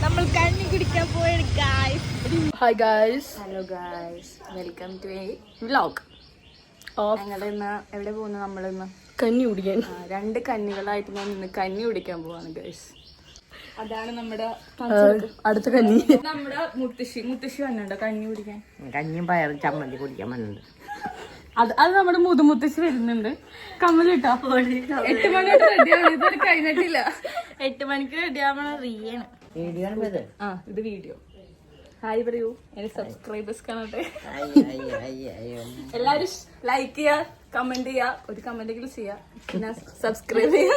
നമ്മൾ കണ്ണി കുടിക്കാൻ പോയത് guys. Hello guys. Hello guys, welcome to a vlog. ഞങ്ങൾ ഇന്ന് എവിടെ പോകുന്നു? നമ്മളിന്ന് കഞ്ഞി കുടിക്കാൻ. 2 കന്നികളായിട്ട് ഞാൻ ഇന്ന് കഞ്ഞി കുടിക്കാൻ പോവാണ് ഗായ്സ്. അതാണ് നമ്മുടെ അടുത്ത കഞ്ഞി. നമ്മുടെ മുത്തശ്ശി വന്നിട്ടുണ്ടോ കഞ്ഞി കുടിക്കാൻ? കഞ്ഞിയും പയറും ചമ്മന്തി കുടിക്കാൻ വന്നിട്ടുണ്ട്. അത് നമ്മുടെ മുത്തശ്ശി വരുന്നുണ്ട്. കമ്മലിട്ടോ 8 മണിയോട്ട് റെഡിയാണ്. ഇതൊരു കഴിഞ്ഞിട്ടില്ല. 8 മണിക്ക് റെഡിയാവണം. റീയാണ് ഇത് വീഡിയോ. ഹായ് പറയൂ എന്റെ സബ്സ്ക്രൈബേഴ്സ് കാണട്ടെ. എല്ലാരും ലൈക്ക് ചെയ്യാ, കമന്റ് ചെയ്യാ, ഒരു കമന്റ് എങ്കിലും ചെയ്യാ, പിന്നെ സബ്സ്ക്രൈബ് ചെയ്യാ.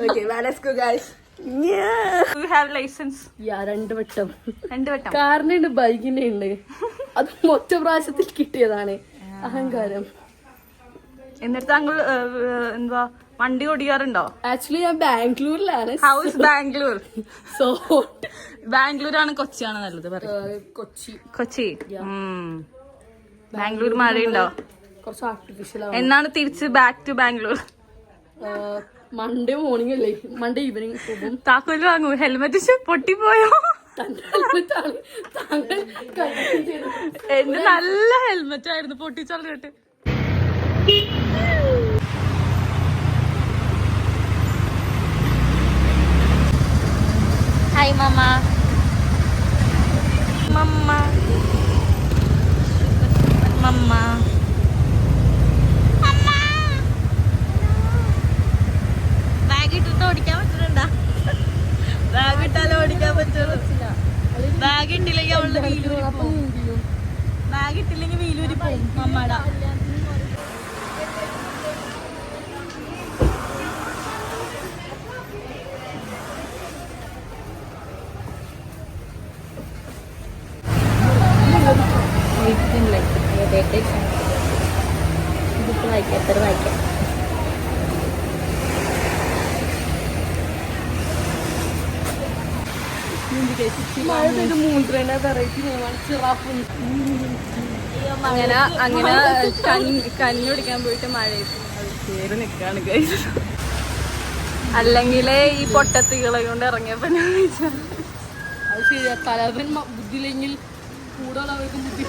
Okay, let's go guys. You have license? Yeah, 2 വട്ടം. 2 വട്ടം. കാറിനുണ്ട്, ബൈക്കിന്റെ ഉണ്ട്. അത് ഒറ്റ പ്രാവശ്യത്തിൽ കിട്ടിയതാണ്. അഹങ്കാരം. എന്നിട്ട് താങ്കൾ എന്താ വണ്ടി ഓടിക്കാറുണ്ടോ? ആക്ച്വലി ഞാൻ ബാംഗ്ലൂരിലാണ്. ഹൗസ് ബാംഗ്ലൂർ. സോ ബാംഗ്ലൂരാണ് കൊച്ചിയാണ് നല്ലത്? കൊച്ചി. ബാംഗ്ലൂർ മഴയുണ്ടോ? കുറച്ച് ആർട്ടിഫിഷ്യൽ. എന്നാണ് തിരിച്ച് back to Bangalore? Monday morning അല്ലേ, മൺഡേ ഈവനിങ് പോകും. താക്കോല് വാങ്ങൂ. ഹെൽമെറ്റ് പൊട്ടിപ്പോയോ? എന്റെ നല്ല ഹെൽമെറ്റ് ആയിരുന്നു, പൊട്ടിച്ചറിഞ്ഞിട്ട്. ഹായ് മമ്മ. ബാഗ് ഇട്ടിട്ട് ഓടിക്കാൻ പറ്റുന്നുണ്ടോ? ബാഗ് ഇട്ടാലോ ഓടിക്കാൻ പറ്റുള്ളൂ. ബാഗ് ഇട്ടില്ലെങ്കിൽ അവളുടെ വീലൂരി പോകും. ബാഗ് ഇട്ടില്ലെങ്കിൽ വീലൂരി പോകും മമ്മയുടെ. ഇതിപ്പോ വായിക്കാം, എത്ര വായിക്കാം. അങ്ങനെ കഞ്ഞി കുടിക്കാൻ പോയിട്ട് മഴയിട്ട് കയറി നിക്കാണ് ഗൈസ്. അല്ലെങ്കിലേ ഈ പൊട്ടത്തികളെ കൊണ്ട് ഇറങ്ങിയപ്പോ ഞാൻ അത് ശരിയാ. തലവൻ ബുദ്ധിയില്ലെങ്കിൽ കൂടുതലവർക്കും ബുദ്ധി.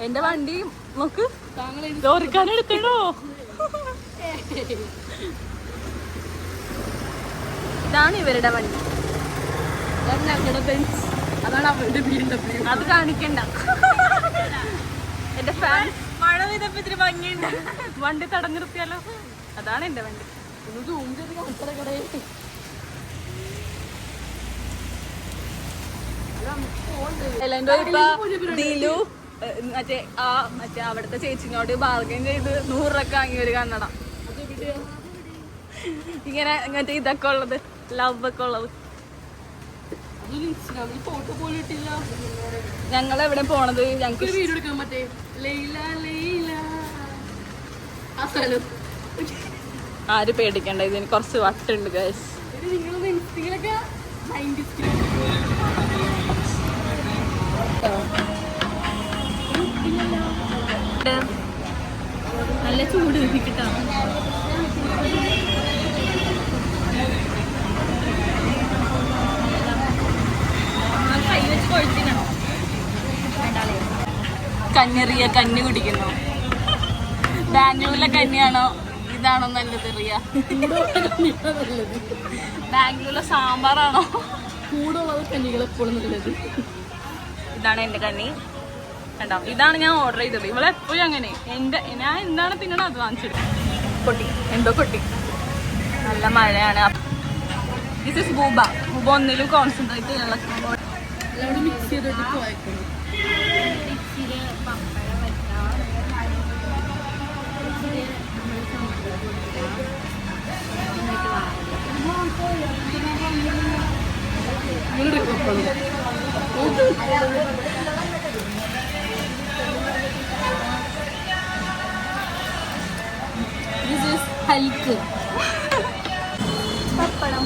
എന്റെ വണ്ടി നോക്ക്, ചോറിക്കാൻ എടുക്കണോ? ഇതാണ് ഇവരുടെ വണ്ടി. അതാണ് അവരുടെ വീടിന്റെ. അത് കാണിക്കണ്ട. എന്റെ ഫാൻ മഴ പെയ്തപ്പോ ഇത്തിരി ഭംഗിയുണ്ട്. വണ്ടി തടഞ്ഞു നിർത്തിയാലോ? അതാണ് എന്റെ വണ്ടി. ദിലു മറ്റേ അവിടുത്തെ ചേച്ചിങ്ങോട് ബാർഗൈൻ ചെയ്ത് 100 രൂപ വാങ്ങി ഒരു കണ്ണട. ഇങ്ങനെ ഇങ്ങനത്തെ ഇതൊക്കെ ഉള്ളത്, ലവ് ഒക്കെ ഉള്ളത്. ഞങ്ങൾ എവിടെ പോണത്? ഞങ്ങൾക്ക് ആര് പേടിക്കണ്ട, ഇതിന് കുറച്ച് വട്ടുണ്ട് ഗൈസ്. നല്ല ചൂട് കിട്ടാ. കഞ്ഞി കുടിക്കുന്നു. ബാംഗ്ലൂരിലെ കഞ്ഞിയാണോ ഇതാണോ നല്ലത്? ബാംഗ്ലൂരിലെ സാമ്പാറാണോ? കൂടുള്ളത് കഞ്ഞികൾ എപ്പോഴും നല്ലത്. ഇതാണ് എന്റെ കഞ്ഞി. കണ്ടോ, ഇതാണ് ഞാൻ ഓർഡർ ചെയ്തത്. ഇവളെ എപ്പോഴും അങ്ങനെ ഞാൻ എന്താണ് തിന്നണം അത് വാങ്ങിച്ചിട്ട്. കൊട്ടി നല്ല മഴയാണ്. ദിസ് ഇസ് ബൂബ. ഒന്നിലും കോൺസെൻട്രേറ്റ് ചെയ്യാനുള്ള മിക്സ് ചെയ്തിട്ട് കുഴക്കുന്നു. This is Hulk. പപ്പടം.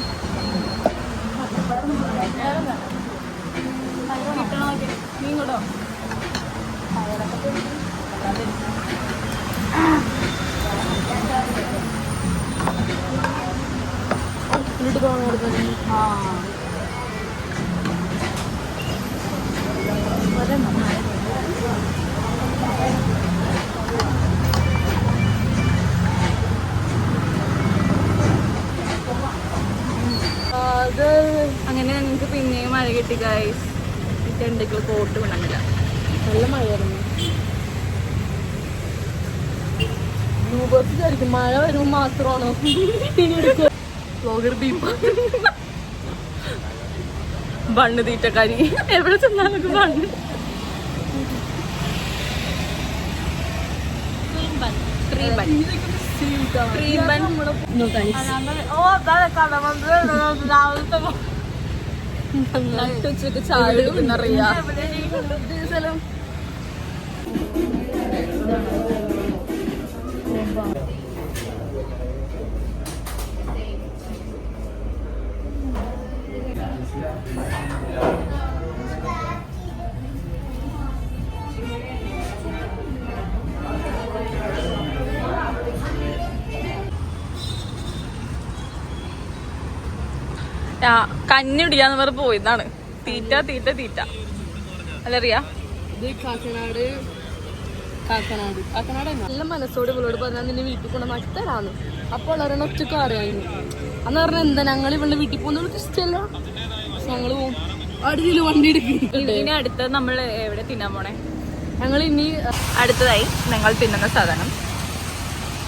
നീ കൂടോ? അങ്ങനെ ഞങ്ങൾക്ക് പിന്നെയും മഴ കിട്ടി ഗൈസ്. എന്തെങ്കിലും കോട്ട് കൊണ്ടില്ല. നല്ല മഴയായിരുന്നു. രൂപത്തിലായിരിക്കും മഴ വരുമ്പോൾ മാത്രമാണോ ബ്ലോഗർ ബണ്ണ് തീറ്റക്കാരി. എവിടെ ചെന്നാലും ബണ്ണ്. നട്ടുച്ചക്ക് ചായ കുടിക്കുന്നറിയാം. കഞ്ഞി പിടിക്കാന്ന് പറഞ്ഞ് പോയതാണ്. തീറ്റ തീറ്റ തീറ്റ അല്ലറിയാ. ഇത് കാക്കനാട് നല്ല മനസ്സോട് ഇവളോട് പറഞ്ഞാൽ നിന്നെ വീട്ടിൽ കൊണ്ട് മറ്റരാന്ന്. അപ്പോൾ ഒരെണ്ണം ഒറ്റക്ക് അറിയായിരുന്നു. അന്ന് പറഞ്ഞാൽ എന്താ ഞങ്ങൾ ഇവളുടെ വീട്ടിൽ പോകുന്ന ഇഷ്ടമല്ല, ഞങ്ങള് പോവും. അടുത്ത് വണ്ടി എടുക്കും. ഇനി അടുത്തത് നമ്മൾ എവിടെ തിന്നാൻ പോണേ? ഞങ്ങൾ ഇനി അടുത്തതായി ഞങ്ങൾ തിന്നുന്ന സാധനം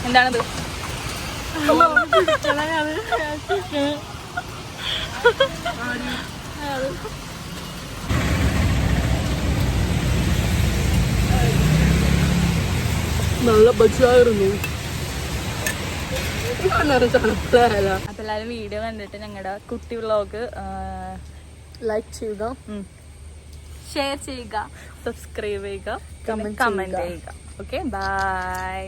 എന്താണത്? നല്ല ബച്ചായിരുന്നു. അപ്പൊ എല്ലാവരും വീഡിയോ കണ്ടിട്ട് ഞങ്ങളുടെ കുട്ടി വ്ളോഗ് ലൈക്ക് ചെയ്യുക, ഷെയർ ചെയ്യുക, സബ്സ്ക്രൈബ് ചെയ്യുക, കമന്റ് ചെയ്യുക. Okay, by.